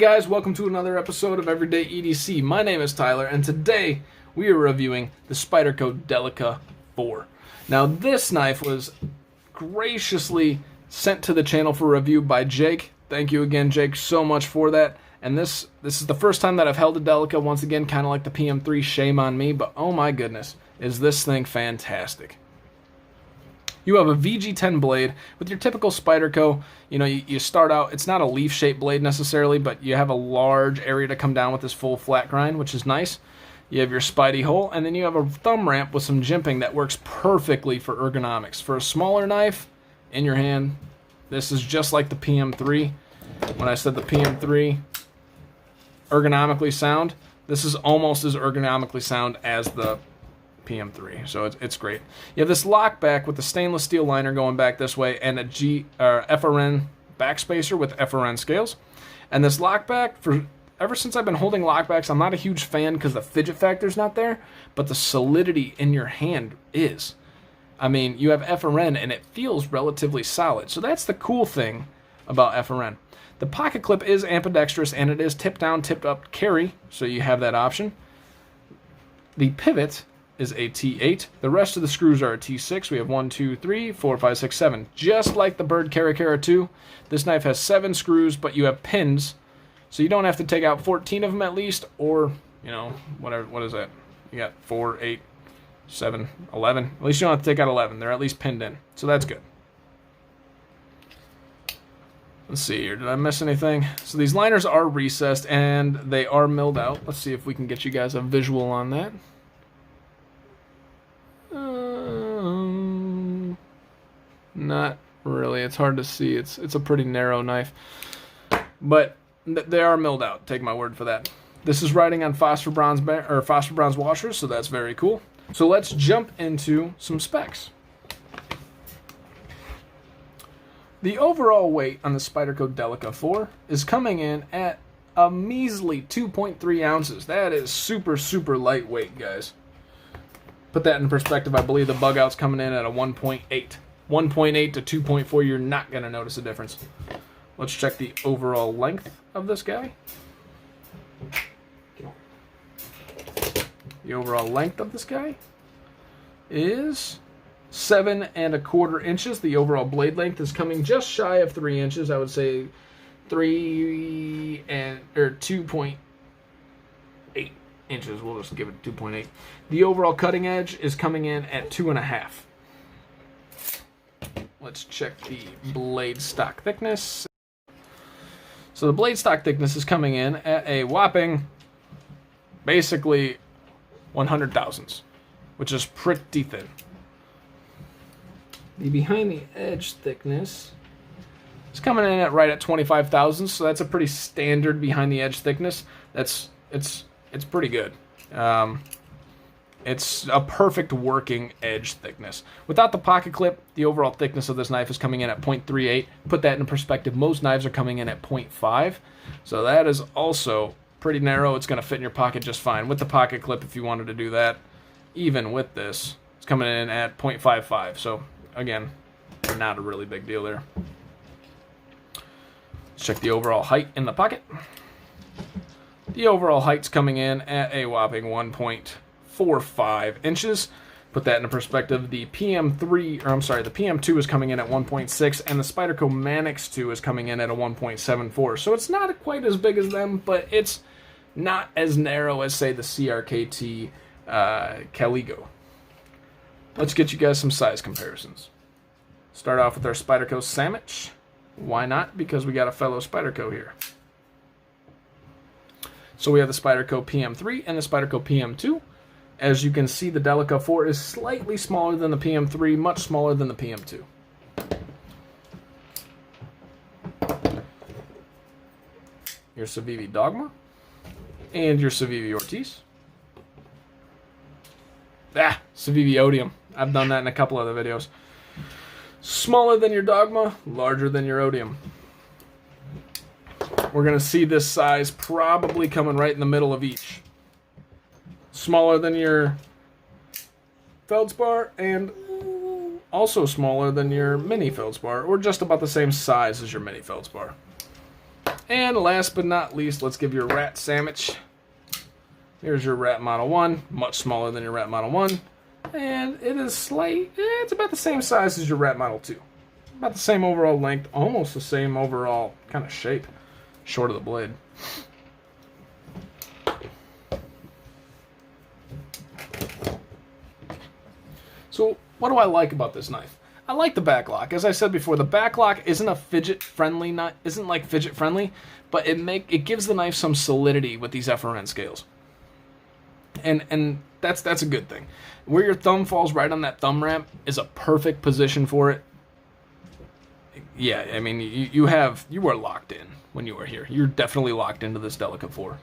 Guys, welcome to another episode of Everyday EDC. My name is Tyler, and today we are reviewing the Spyderco Delica 4. Now, this knife was graciously sent to the channel for review by Jake. Thank you again, Jake, so much for that. And this is the first time that I've held a Delica. Once again, kind of like the PM3, shame on me, but oh my goodness, is this thing fantastic. You have a VG10 blade with your typical Spyderco. You know, you start out, it's not a leaf-shaped blade necessarily, but you have a large area to come down with this full flat grind, which is nice. You have your Spidey hole, and then you have a thumb ramp with some jimping that works perfectly for ergonomics. For a smaller knife in your hand, this is just like the PM3. When I said the PM3 ergonomically sound, this is almost as ergonomically sound as the PM3, so it's great. You have this lock back with the stainless steel liner going back this way, and a FRN backspacer with FRN scales. And this lock back, ever since I've been holding lockbacks, I'm not a huge fan because the fidget factor's not there, but the solidity in your hand is. I mean, you have FRN and it feels relatively solid, so that's the cool thing about FRN. The pocket clip is ambidextrous and it is tip down, tipped up carry, so you have that option. The pivot is a T8. The rest of the screws are a T6. We have 1, 2, 3, 4, 5, 6, 7. Just like the Bird Caracara 2, this knife has 7 screws, but you have pins, so you don't have to take out 14 of them at least, or, you know, whatever. What is that? You got 4, 8, 7, 11. At least you don't have to take out 11. They're at least pinned in, so that's good. Let's see here. Did I miss anything? So these liners are recessed, and they are milled out. Let's see if we can get you guys a visual on that. Not really. It's hard to see. It's a pretty narrow knife, but they are milled out. Take my word for that. This is riding on phosphor bronze washers, so that's very cool. So let's jump into some specs. The overall weight on the Spyderco Delica 4 is coming in at a measly 2.3 ounces. That is super, super lightweight, guys. Put that in perspective, I believe the bug out's coming in at a 1.8. 1.8 to 2.4, you're not going to notice a difference. Let's check the overall length of this guy. The overall length of this guy is 7 1/4 inches. The overall blade length is coming just shy of 3 inches. I would say 2.8 inches. We'll just give it 2.8. The overall cutting edge is coming in at 2.5. Let's check the blade stock thickness. So the blade stock thickness is coming in at a whopping, basically 100 thousandths, which is pretty thin. The behind the edge thickness is coming in at right at 25 thousandths, so that's a pretty standard behind the edge thickness. It's pretty good. It's a perfect working edge thickness. Without the pocket clip, the overall thickness of this knife is coming in at 0.38. Put that in perspective, most knives are coming in at 0.5. So that is also pretty narrow. It's going to fit in your pocket just fine. With the pocket clip, if you wanted to do that, even with this, it's coming in at 0.55. So again, not a really big deal there. Let's check the overall height in the pocket. The overall height's coming in at a whopping 1.45 inches. Put that into perspective, the PM2 is coming in at 1.6, and the Spyderco Manix 2 is coming in at a 1.74. So it's not quite as big as them, but it's not as narrow as, say, the CRKT Caligo. Let's get you guys some size comparisons. Start off with our Spyderco Sandwich. Why not? Because we got a fellow Spyderco here. So we have the Spyderco PM3 and the Spyderco PM2. As you can see, the Delica 4 is slightly smaller than the PM3, much smaller than the PM2. Your Civivi Dogma and your Civivi Ortiz. Civivi Odium. I've done that in a couple other videos. Smaller than your Dogma, larger than your Odium. We're going to see this size probably coming right in the middle of each. Smaller than your Feldspar and also smaller than your mini Feldspar, or just about the same size as your mini Feldspar. And last but not least, let's give you a rat sandwich. Here's your rat Model 1, much smaller than your rat Model 1. And it is it's about the same size as your rat Model 2. About the same overall length, almost the same overall kind of shape, short of the blade. So what do I like about this knife? I like the back lock. As I said before, the back lock isn't a fidget-friendly knife, isn't like fidget-friendly, but it gives the knife some solidity with these FRN scales. And that's a good thing. Where your thumb falls right on that thumb ramp is a perfect position for it. Yeah, I mean, you were locked in when you were here. You're definitely locked into this Delica 4.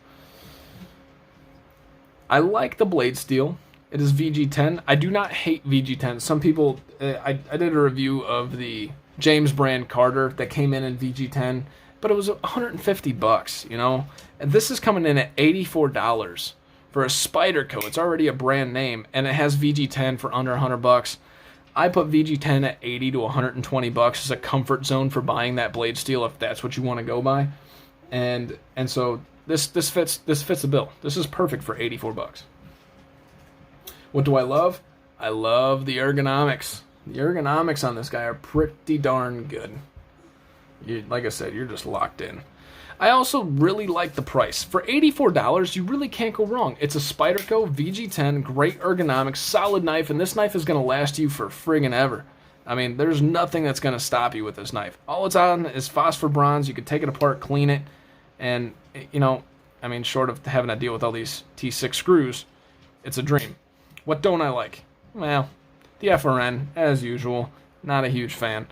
I like the blade steel. It is VG10. I do not hate VG10. Some people, I did a review of the James brand Carter that came in VG10, but it was $150, you know? And this is coming in at $84 for a Spyderco. It's already a brand name, and it has VG10 for under $100. I put VG10 at $80 to $120 as a comfort zone for buying that blade steel if that's what you want to go by. And so this fits the bill. This is perfect for $84. What do I love? I love the ergonomics. The ergonomics on this guy are pretty darn good. Like I said, you're just locked in. I also really like the price. For $84, you really can't go wrong. It's a Spyderco VG10, great ergonomics, solid knife, and this knife is going to last you for friggin' ever. I mean, there's nothing that's going to stop you with this knife. All it's on is phosphor bronze. You can take it apart, clean it, and, you know, I mean, short of having to deal with all these T6 screws, it's a dream. What don't I like? Well, the FRN, as usual, not a huge fan.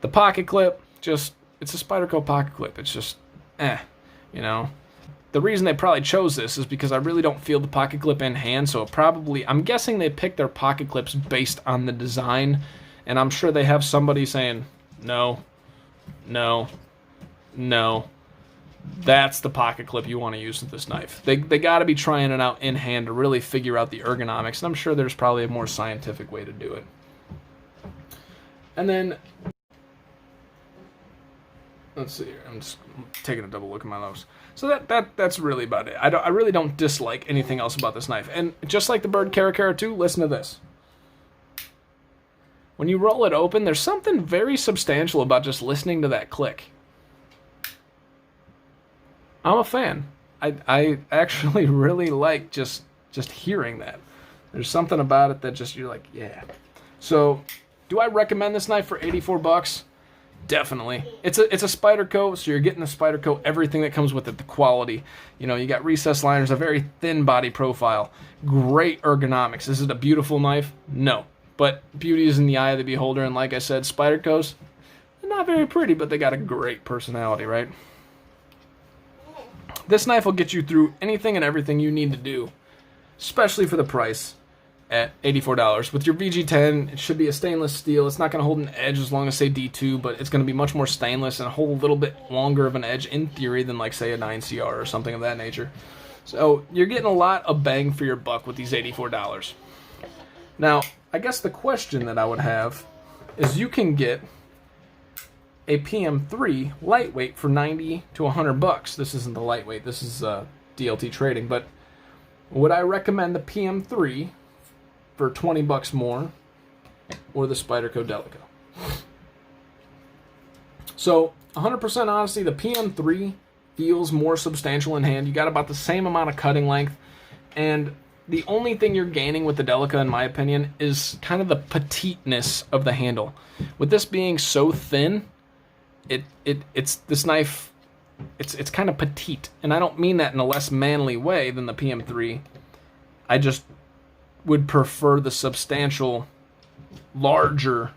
The pocket clip, it's a Spyderco pocket clip. It's just, you know. The reason they probably chose this is because I really don't feel the pocket clip in hand, so I'm guessing they picked their pocket clips based on the design, and I'm sure they have somebody saying, no, no, no. That's the pocket clip you want to use with this knife. They got to be trying it out in hand to really figure out the ergonomics, and I'm sure there's probably a more scientific way to do it. And then, let's see here. I'm just taking a double look at my nose. So that's really about it. I really don't dislike anything else about this knife. And just like the Bird Caracara 2, listen to this. When you roll it open, there's something very substantial about just listening to that click. I'm a fan. I actually really like just hearing that. There's something about it that just, you're like, yeah. So, do I recommend this knife for $84? Definitely. It's a Spyderco, so you're getting the Spyderco, everything that comes with it, the quality. You know, you got recessed liners, a very thin body profile, great ergonomics. Is it a beautiful knife? No. But beauty is in the eye of the beholder, and like I said, Spydercos, they're not very pretty, but they got a great personality, right? This knife will get you through anything and everything you need to do, especially for the price at $84. With your VG10, it should be a stainless steel. It's not going to hold an edge as long as, say, D2, but it's going to be much more stainless and hold a little bit longer of an edge in theory than, like, say, a 9CR or something of that nature. So you're getting a lot of bang for your buck with these $84. Now, I guess the question that I would have is you can get a PM3 lightweight for $90 to $100. This isn't the lightweight. This is DLT trading. But would I recommend the PM3 for $20 more, or the Spyderco Delica? So, 100% honesty, the PM3 feels more substantial in hand. You got about the same amount of cutting length, and the only thing you're gaining with the Delica, in my opinion, is kind of the petiteness of the handle. With this being so thin, it's this knife, it's kind of petite, and I don't mean that in a less manly way than the PM3. I just would prefer the substantial, larger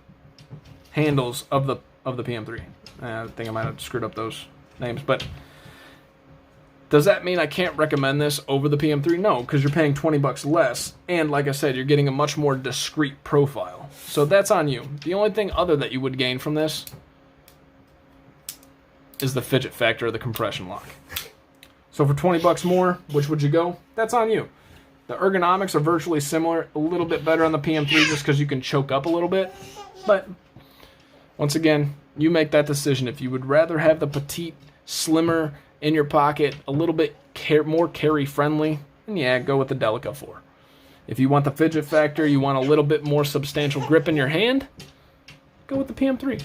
handles of the PM3. I think I might have screwed up those names, but does that mean I can't recommend this over the PM3? No, because you're paying $20 less, and like I said, you're getting a much more discreet profile. So that's on you. The only thing other that you would gain from this is the fidget factor of the compression lock. So for $20 more, which would you go? That's on you. The ergonomics are virtually similar, a little bit better on the PM3 just because you can choke up a little bit. But once again, you make that decision. If you would rather have the petite, slimmer in your pocket, a little bit more carry friendly, then yeah, go with the Delica 4. If you want the fidget factor, you want a little bit more substantial grip in your hand, go with the PM3.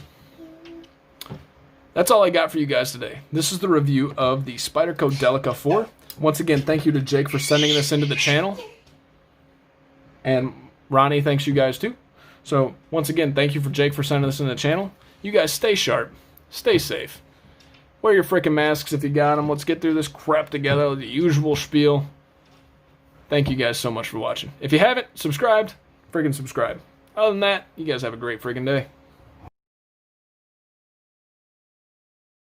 That's all I got for you guys today. This is the review of the Spyderco Delica 4. Once again, thank you to Jake for sending this into the channel. And Ronnie, thanks you guys too. So once again, thank you for Jake for sending this into the channel. You guys stay sharp, stay safe. Wear your freaking masks if you got them. Let's get through this crap together, the usual spiel. Thank you guys so much for watching. If you haven't subscribed, freaking subscribe. Other than that, you guys have a great freaking day.